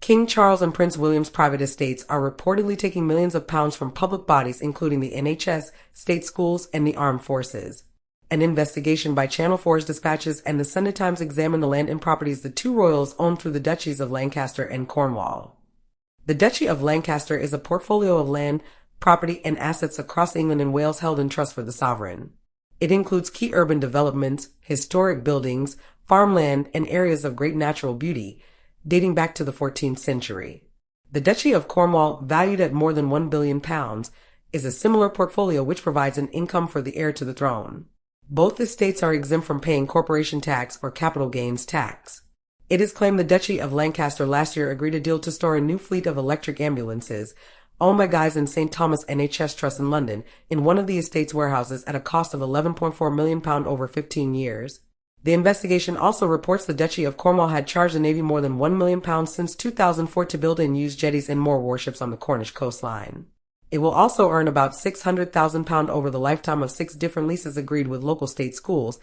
King Charles and Prince William's private estates are reportedly taking millions of pounds from public bodies including the NHS, state schools, and the armed forces. An investigation by Channel 4's Dispatches and the Sunday Times examined the land and properties the two royals owned through the duchies of Lancaster and Cornwall. The Duchy of Lancaster is a portfolio of land, property, and assets across England and Wales held in trust for the sovereign. It includes key urban developments, historic buildings, farmland, and areas of great natural beauty, dating back to the 14th century. The Duchy of Cornwall, valued at more than £1 billion, is a similar portfolio which provides an income for the heir to the throne. Both estates are exempt from paying corporation tax or capital gains tax. It is claimed the Duchy of Lancaster last year agreed a deal to store a new fleet of electric ambulances, owned by Guy's and St Thomas NHS Trust in London, in one of the estate's warehouses at a cost of £11.4 million over 15 years. The investigation also reports the Duchy of Cornwall had charged the Navy more than £1 million since 2004 to build and use jetties and more warships on the Cornish coastline. It will also earn about £600,000 over the lifetime of 6 different leases agreed with local state schools.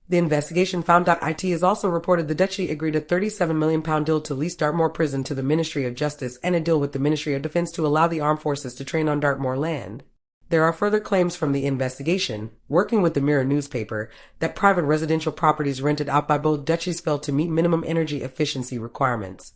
The investigation found out IT has also reported the Duchy agreed a £37 million deal to lease Dartmoor Prison to the Ministry of Justice and a deal with the Ministry of Defence to allow the armed forces to train on Dartmoor land. There are further claims from the investigation, working with the Mirror newspaper, that private residential properties rented out by both duchies failed to meet minimum energy efficiency requirements.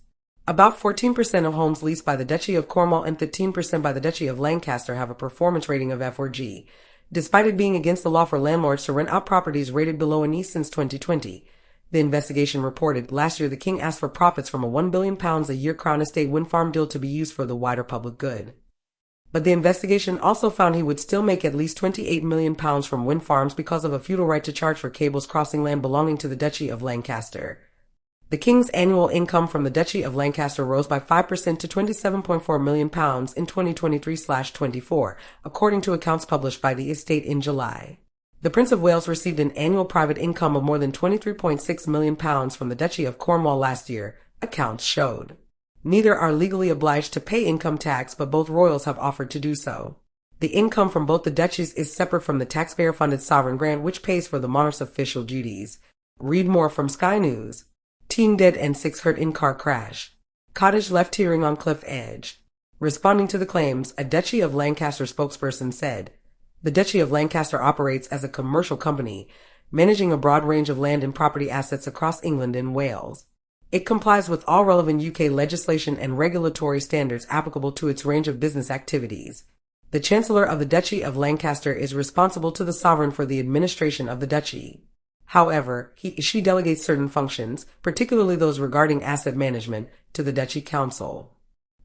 About 14% of homes leased by the Duchy of Cornwall and 15% by the Duchy of Lancaster have a performance rating of F or G, despite it being against the law for landlords to rent out properties rated below an E since 2020. The investigation reported last year the King asked for profits from a £1 billion a year Crown Estate wind farm deal to be used for the wider public good. But the investigation also found he would still make at least £28 million from wind farms because of a feudal right to charge for cables crossing land belonging to the Duchy of Lancaster. The King's annual income from the Duchy of Lancaster rose by 5% to £27.4 million in 2023/24, according to accounts published by the estate in July. The Prince of Wales received an annual private income of more than £23.6 million from the Duchy of Cornwall last year, accounts showed. Neither are legally obliged to pay income tax, but both royals have offered to do so. The income from both the duchies is separate from the taxpayer-funded sovereign grant which pays for the monarch's official duties. Read more from Sky News. Teen dead and 6 hurt in car crash. Cottage left teetering on cliff edge. Responding to the claims, a Duchy of Lancaster spokesperson said, "The Duchy of Lancaster operates as a commercial company, managing a broad range of land and property assets across England and Wales. It complies with all relevant UK legislation and regulatory standards applicable to its range of business activities. The Chancellor of the Duchy of Lancaster is responsible to the sovereign for the administration of the duchy. However, she delegates certain functions, particularly those regarding asset management, to the Duchy Council.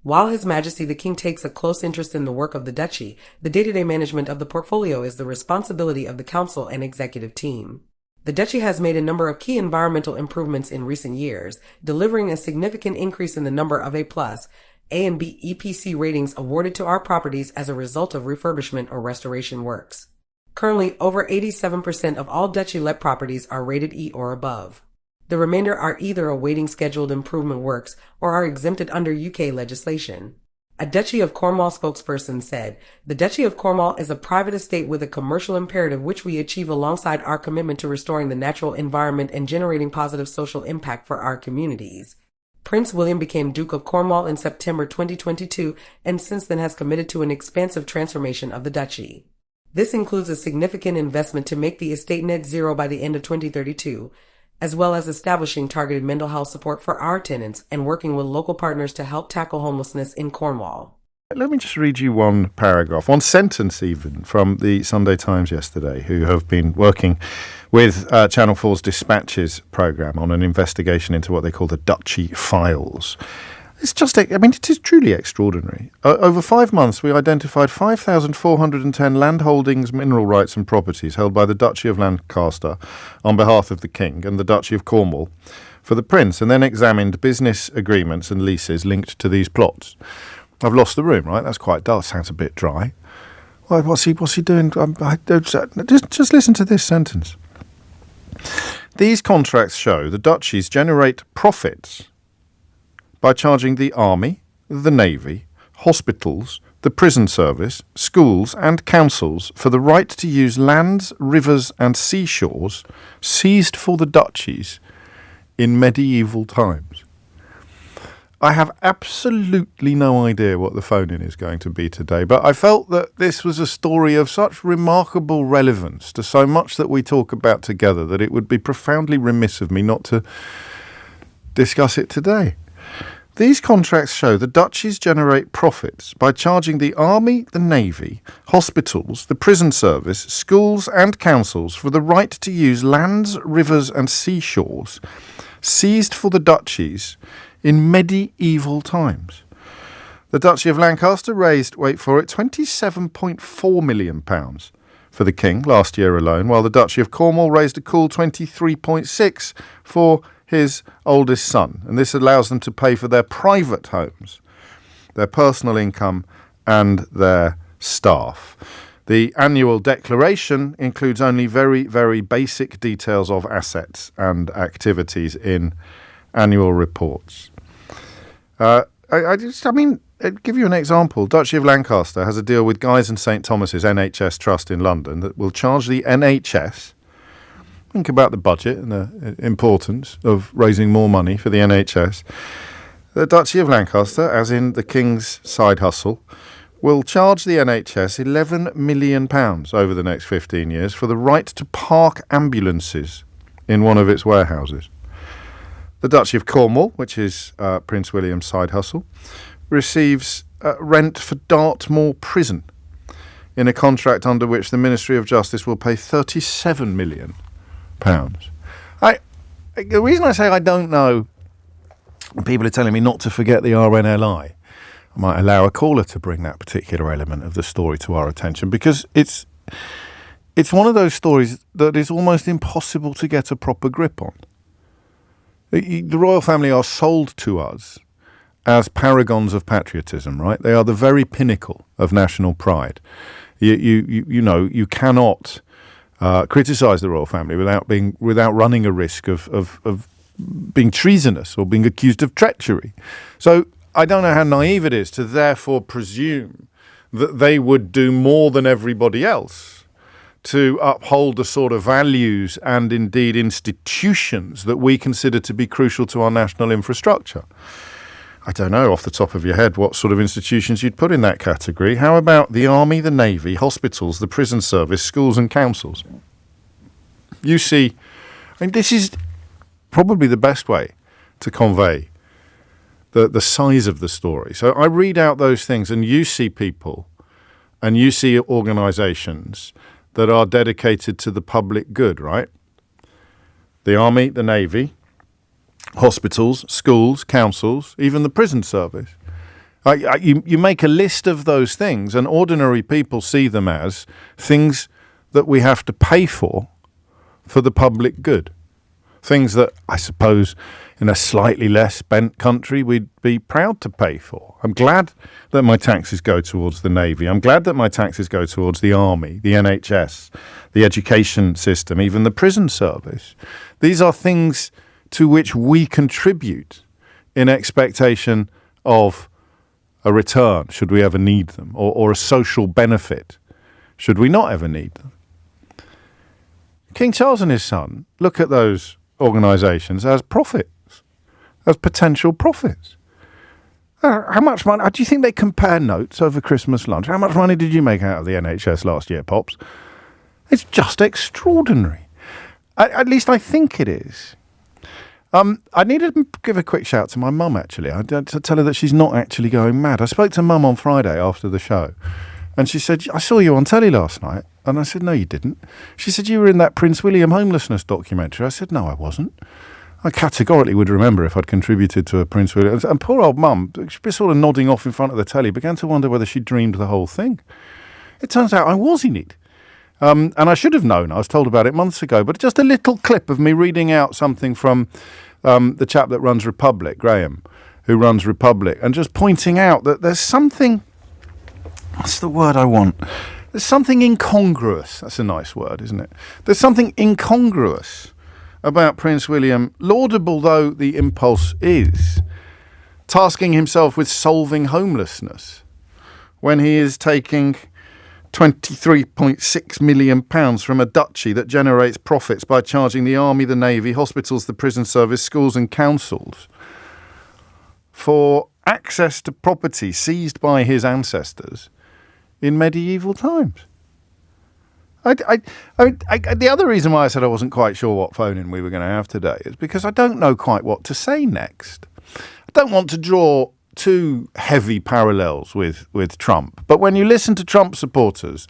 While His Majesty the King takes a close interest in the work of the duchy, the day-to-day management of the portfolio is the responsibility of the council and executive team. The duchy has made a number of key environmental improvements in recent years, delivering a significant increase in the number of A+, A and B EPC ratings awarded to our properties as a result of refurbishment or restoration works. Currently, over 87% of all duchy-let properties are rated E or above. The remainder are either awaiting scheduled improvement works or are exempted under UK legislation." A Duchy of Cornwall spokesperson said, "The Duchy of Cornwall is a private estate with a commercial imperative which we achieve alongside our commitment to restoring the natural environment and generating positive social impact for our communities." Prince William became Duke of Cornwall in September 2022 and since then has committed to an expansive transformation of the duchy. This includes a significant investment to make the estate net zero by the end of 2032, as well as establishing targeted mental health support for our tenants and working with local partners to help tackle homelessness in Cornwall. Let me just read you one paragraph, one sentence even, from the Sunday Times yesterday, who have been working with Channel 4's Dispatches programme on an investigation into what they call the Duchy Files. It's just, I mean, it is truly extraordinary. Over 5 months, we identified 5,410 land holdings, mineral rights and properties held by the Duchy of Lancaster on behalf of the King and the Duchy of Cornwall for the Prince, and then examined business agreements and leases linked to these plots. I've lost the room, right? That's quite dull. Sounds a bit dry. What's he doing? Just listen to this sentence. These contracts show the duchies generate profits by charging the army, the navy, hospitals, the prison service, schools and councils for the right to use lands, rivers and seashores seized for the duchies in medieval times. I have absolutely no idea what the phone-in is going to be today, but I felt that this was a story of such remarkable relevance to so much that we talk about together that it would be profoundly remiss of me not to discuss it today. These contracts show the duchies generate profits by charging the army, the navy, hospitals, the prison service, schools and councils for the right to use lands, rivers and seashores seized for the duchies in medieval times. The Duchy of Lancaster raised, wait for it, £27.4 million for the king last year alone, while the Duchy of Cornwall raised a cool 23.6 for his oldest son. And this allows them to pay for their private homes, their personal income and their staff. The annual declaration includes only very, very basic details of assets and activities in annual reports. I'll give you an example. Duchy of Lancaster has a deal with Guy's and St Thomas's NHS Trust in London that will charge the NHS. Think about the budget and the importance of raising more money for the NHS. The Duchy of Lancaster, as in the King's side hustle, will charge the NHS £11 million over the next 15 years for the right to park ambulances in one of its warehouses. The Duchy of Cornwall, which is Prince William's side hustle, receives rent for Dartmoor Prison in a contract under which the Ministry of Justice will pay £37 million. The reason I say I don't know, people are telling me not to forget the RNLI. I might allow a caller to bring that particular element of the story to our attention, because it's one of those stories that is almost impossible to get a proper grip on. The royal family are sold to us as paragons of patriotism, right? They are the very pinnacle of national pride. You cannot criticise the royal family without running a risk of being treasonous or being accused of treachery. So I don't know how naive it is to therefore presume that they would do more than everybody else to uphold the sort of values and indeed institutions that we consider to be crucial to our national infrastructure. I don't know off the top of your head what sort of institutions you'd put in that category. How about the army, the navy, hospitals, the prison service, schools and councils? You see, this is probably the best way to convey the size of the story. So I read out those things and you see people and you see organisations that are dedicated to the public good, right? The army, the navy, hospitals, schools, councils, even the prison service. You make a list of those things and ordinary people see them as things that we have to pay for the public good. Things that I suppose in a slightly less bent country we'd be proud to pay for. I'm glad that my taxes go towards the Navy. I'm glad that my taxes go towards the Army, the NHS, the education system, even the prison service. These are things to which we contribute in expectation of a return, should we ever need them, or a social benefit, should we not ever need them. King Charles and his son look at those organisations as profits, as potential profits. How much money? Do you think they compare notes over Christmas lunch? How much money did you make out of the NHS last year, Pops? It's just extraordinary. At least I think it is. I need to give a quick shout to my mum, actually. I to tell her that she's not actually going mad. I spoke to Mum on Friday after the show, and she said, I saw you on telly last night. And I said, no, you didn't. She said, you were in that Prince William homelessness documentary. I said, no, I wasn't. I categorically would remember if I'd contributed to a Prince William. And poor old Mum, she'd be sort of nodding off in front of the telly, began to wonder whether she dreamed the whole thing. It turns out I was in it. And I should have known. I was told about it months ago. But just a little clip of me reading out something from the chap that runs Republic, Graham, who runs Republic, and just pointing out that there's something, what's the word I want? There's something incongruous. That's a nice word, isn't it? There's something incongruous about Prince William, laudable though the impulse is, tasking himself with solving homelessness when he is taking £23.6 million from a duchy that generates profits by charging the army, the navy, hospitals, the prison service, schools and councils for access to property seized by his ancestors in medieval times. The other reason why I said I wasn't quite sure what phone-in we were going to have today is because I don't know quite what to say next. I don't want to draw too heavy parallels with Trump, but when you listen to Trump supporters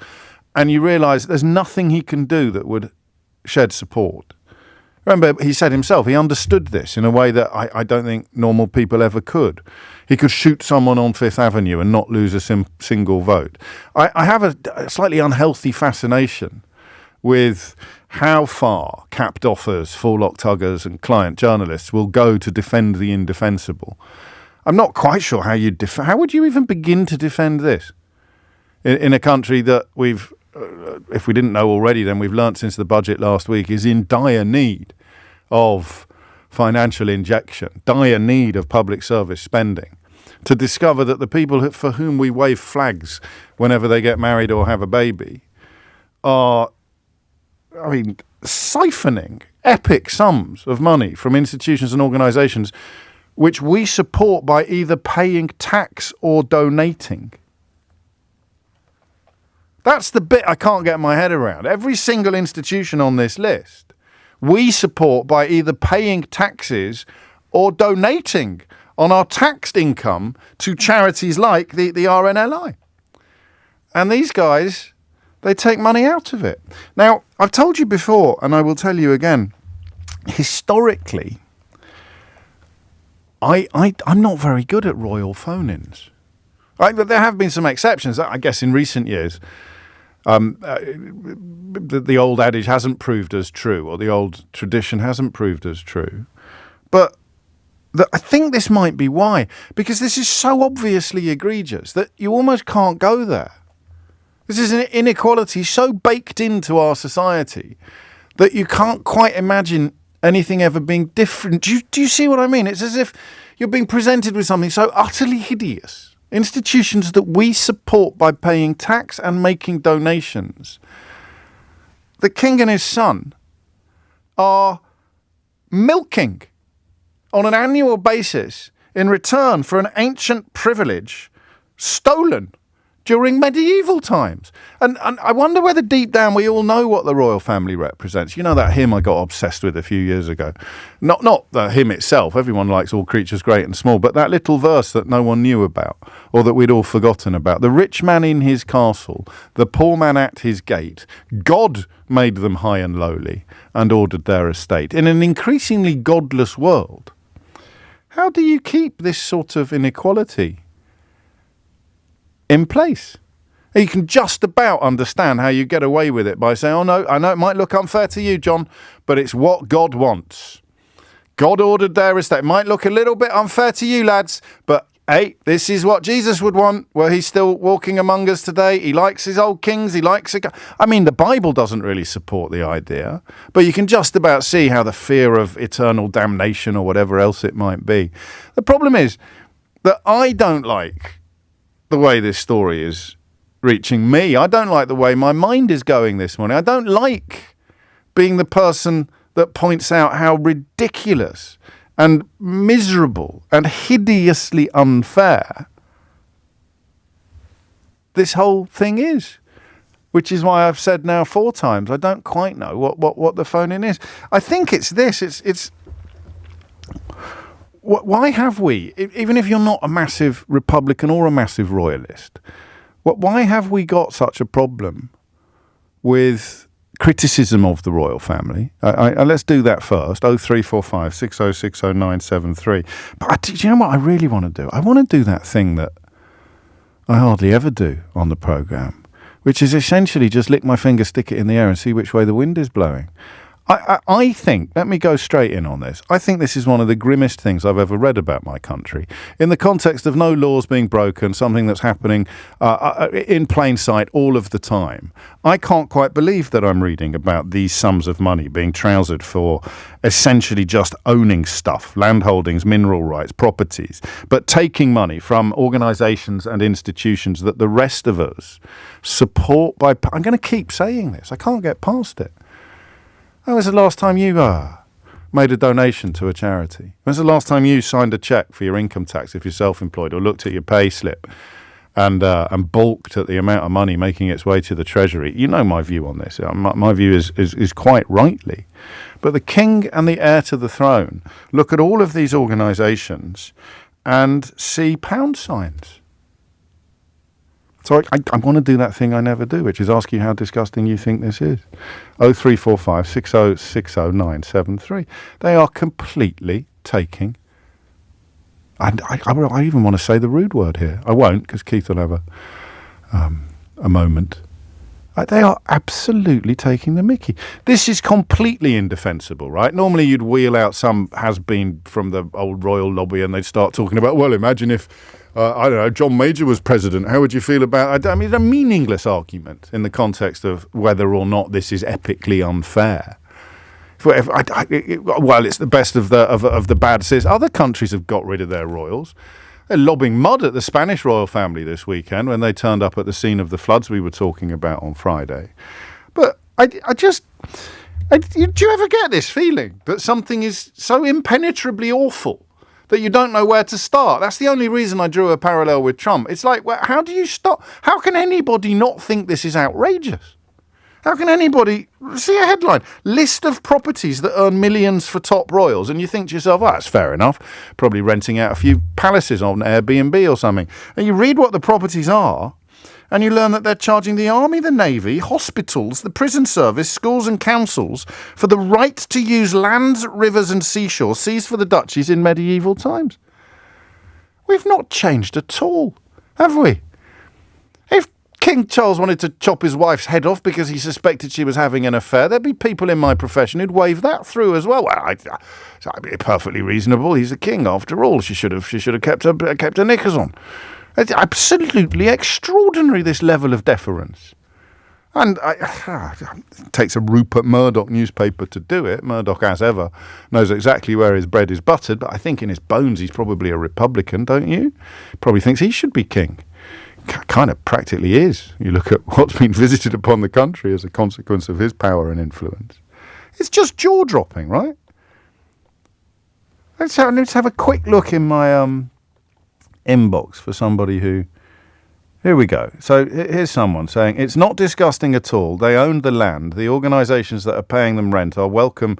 and you realise there's nothing he can do that would shed support. Remember, he said himself, he understood this in a way that I don't think normal people ever could. He could shoot someone on Fifth Avenue and not lose a single vote. I have a slightly unhealthy fascination with how far capped offers, forelock tuggers and client journalists will go to defend the indefensible. I'm not quite sure how how would you even begin to defend this in a country that we've, if we didn't know already, then we've learnt since the budget last week, is in dire need of financial injection, dire need of public service spending, to discover that the people for whom we wave flags whenever they get married or have a baby are, siphoning epic sums of money from institutions and organisations which we support by either paying tax or donating. That's the bit I can't get my head around. Every single institution on this list, we support by either paying taxes or donating on our taxed income to charities like the RNLI. And these guys, they take money out of it. Now, I've told you before, and I will tell you again, historically, I'm not very good at royal phone-ins. Right, but there have been some exceptions, I guess, in recent years. The old adage hasn't proved as true, or the old tradition hasn't proved as true. But I think this might be why, because this is so obviously egregious that you almost can't go there. This is an inequality so baked into our society that you can't quite imagine anything ever being different. Do you see what I mean? It's as if you're being presented with something so utterly hideous. Institutions that we support by paying tax and making donations. The king and his son are milking on an annual basis in return for an ancient privilege stolen during medieval times. And I wonder whether deep down we all know what the royal family represents. You know that hymn I got obsessed with a few years ago? Not the hymn itself, everyone likes all creatures great and small, but that little verse that no one knew about, or that we'd all forgotten about. The rich man in his castle, the poor man at his gate, God made them high and lowly, and ordered their estate. In an increasingly godless world, how do you keep this sort of inequality in place? You can just about understand how you get away with it by saying, oh no, I know it might look unfair to you, John, but it's what God wants. God ordered their estate. It might look a little bit unfair to you, lads, but hey, this is what Jesus would want, where he's still walking among us today. He likes his old kings. He likes the Bible doesn't really support the idea, but you can just about see how the fear of eternal damnation or whatever else it might be. The problem is that I don't like the way this story is reaching me. I don't like the way my mind is going this morning. I don't like being the person that points out how ridiculous and miserable and hideously unfair this whole thing is. Which is why I've said now 4 times, I don't quite know what the phone-in is. I think it's this. It's why have we, even if you're not a massive Republican or a massive Royalist, why have we got such a problem with criticism of the royal family? Let's do that first. 0345 6060 But do you know what I really want to do? I want to do that thing that I hardly ever do on the programme, which is essentially just lick my finger, stick it in the air and see which way the wind is blowing. I think, let me go straight in on this, I think this is one of the grimmest things I've ever read about my country. In the context of no laws being broken, something that's happening in plain sight all of the time, I can't quite believe that I'm reading about these sums of money being trousered for essentially just owning stuff, landholdings, mineral rights, properties, but taking money from organisations and institutions that the rest of us support by... I'm going to keep saying this, I can't get past it. When was the last time you made a donation to a charity? When's the last time you signed a cheque for your income tax if you're self-employed, or looked at your pay slip and balked at the amount of money making its way to the Treasury? You know my view on this. My view is quite rightly. But the king and the heir to the throne look at all of these organisations and see pound signs. So I want to do that thing I never do, which is ask you how disgusting you think this is. 0345 6060 973. They are completely taking, and I even want to say the rude word here. I won't, because Keith will have a moment. They are absolutely taking the mickey. This is completely indefensible, right? Normally you'd wheel out some has-been from the old royal lobby and they'd start talking about, well, imagine if, I don't know, John Major was president. How would you feel about... I mean, it's a meaningless argument in the context of whether or not this is epically unfair. Well, it's the best of the bad sis. Other countries have got rid of their royals. They're lobbing mud at the Spanish royal family this weekend when they turned up at the scene of the floods we were talking about on Friday. But do you ever get this feeling that something is so impenetrably awful that you don't know where to start? That's the only reason I drew a parallel with Trump. It's like, well, how do you start? How can anybody not think this is outrageous? How can anybody see a headline, list of properties that earn millions for top royals, and you think to yourself, well, that's fair enough, probably renting out a few palaces on Airbnb or something. And you read what the properties are, and you learn that they're charging the army, the navy, hospitals, the prison service, schools and councils for the right to use lands, rivers and seashores seized for the duchies in medieval times. We've not changed at all, have we? If King Charles wanted to chop his wife's head off because he suspected she was having an affair, there'd be people in my profession who'd wave that through as well. Well, I'd be perfectly reasonable. He's a king, after all. She should have kept her knickers on. It's absolutely extraordinary, this level of deference. And it takes a Rupert Murdoch newspaper to do it. Murdoch, as ever, knows exactly where his bread is buttered, but I think in his bones he's probably a Republican, don't you? Probably thinks he should be king. Kind of practically is. You look at what's been visited upon the country as a consequence of his power and influence. It's just jaw-dropping, right? Let's have a quick look in my inbox for somebody who... Here we go. So here's someone saying, it's not disgusting at all. They own the land. The organisations that are paying them rent are welcome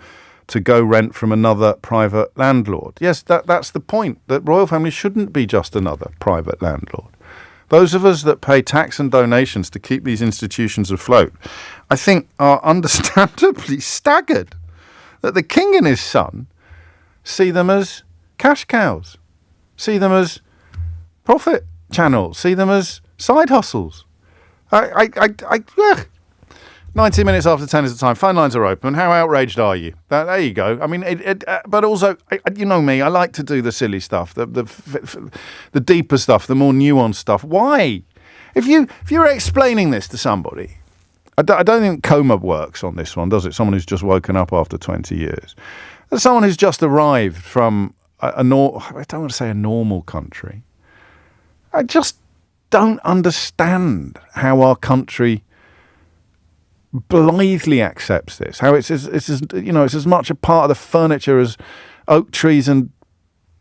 to go rent from another private landlord. Yes, that's the point, that royal families shouldn't be just another private landlord. Those of us that pay tax and donations to keep these institutions afloat, I think, are understandably staggered that the king and his son see them as cash cows, see them as profit channels, see them as side hustles. 90 minutes after 10 is the time. Phone lines are open. How outraged are you? There you go. I mean, but also, you know me, I like to do the silly stuff, the deeper stuff, the more nuanced stuff. Why? If you're explaining this to somebody, I don't think coma works on this one, does it? Someone who's just woken up after 20 years. Someone who's just arrived from I don't want to say a normal country. I just don't understand how our country blithely accepts this. How it's as much a part of the furniture as oak trees and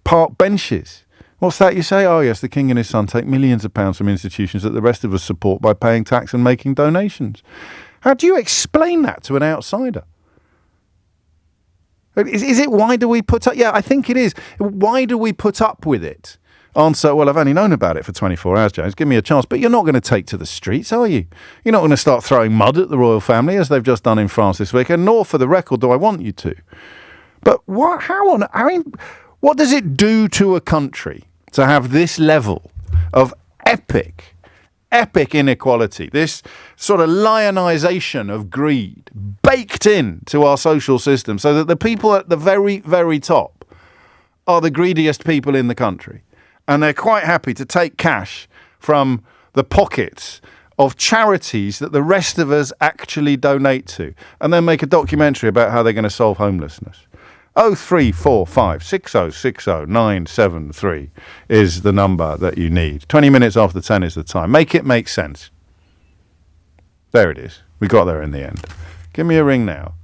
park benches. What's that you say? Oh yes, the king and his son take millions of pounds from institutions that the rest of us support by paying tax and making donations. How do you explain that to an outsider? Is it why do we put up? Yeah, I think it is. Why do we put up with it? Answer, well, I've only known about it for 24 hours, James. Give me a chance. But you're not going to take to the streets, are you? You're not going to start throwing mud at the royal family, as they've just done in France this week, and nor, for the record, do I want you to. But what does it do to a country to have this level of epic inequality, this sort of lionization of greed baked into our social system, so that the people at the very, very top are the greediest people in the country? And they're quite happy to take cash from the pockets of charities that the rest of us actually donate to, and then make a documentary about how they're going to solve homelessness. 0345 6060 973 is the number that you need. 20 minutes after 10 is the time. Make it make sense. There it is. We got there in the end. Give me a ring now.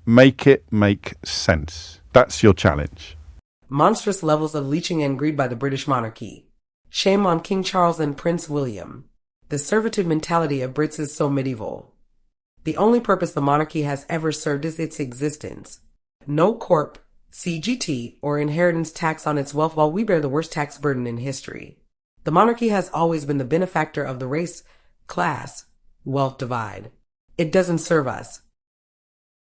Make it make sense. That's your challenge. Monstrous levels of leeching and greed by the British monarchy. Shame on King Charles and Prince William. The servitude mentality of Brits is so medieval. The only purpose the monarchy has ever served is its existence. No corp, CGT, or inheritance tax on its wealth, while we bear the worst tax burden in history. The monarchy has always been the benefactor of the race, class, wealth divide. It doesn't serve us.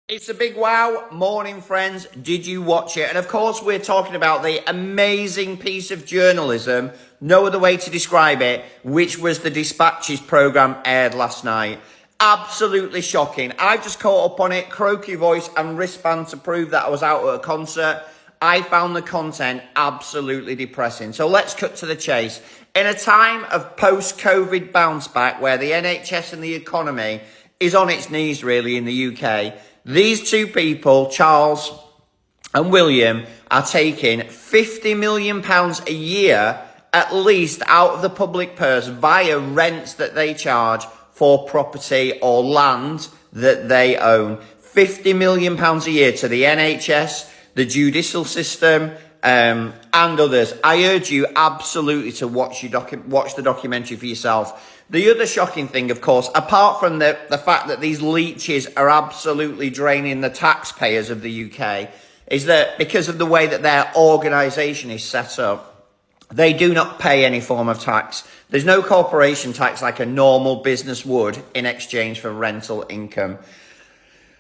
It's a big wow. Morning, friends. Did you watch it? And of course, we're talking about the amazing piece of journalism, no other way to describe it, which was the Dispatches programme aired last night. Absolutely shocking. I've just caught up on it, croaky voice and wristband to prove that I was out at a concert. I found the content absolutely depressing. So let's cut to the chase. In a time of post-COVID bounce back where the NHS and the economy is on its knees really in the UK, these two people, Charles and William, are taking £50 million a year at least out of the public purse via rents that they charge for property or land that they own. £50 million a year to the NHS, the judicial system, and others. I urge you absolutely to watch the documentary for yourself. The other shocking thing, of course, apart from the fact that these leeches are absolutely draining the taxpayers of the UK, is that because of the way that their organisation is set up, they do not pay any form of tax. There's no corporation tax like a normal business would in exchange for rental income.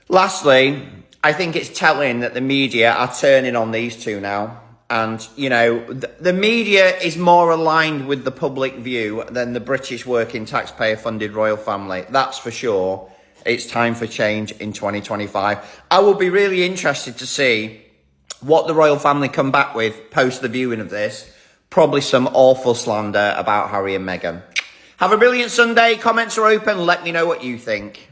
Lastly, I think it's telling that the media are turning on these two now. And, you know, the media is more aligned with the public view than the British working taxpayer-funded royal family. That's for sure. It's time for change in 2025. I will be really interested to see what the royal family come back with post the viewing of this. Probably some awful slander about Harry and Meghan. Have a brilliant Sunday. Comments are open. Let me know what you think.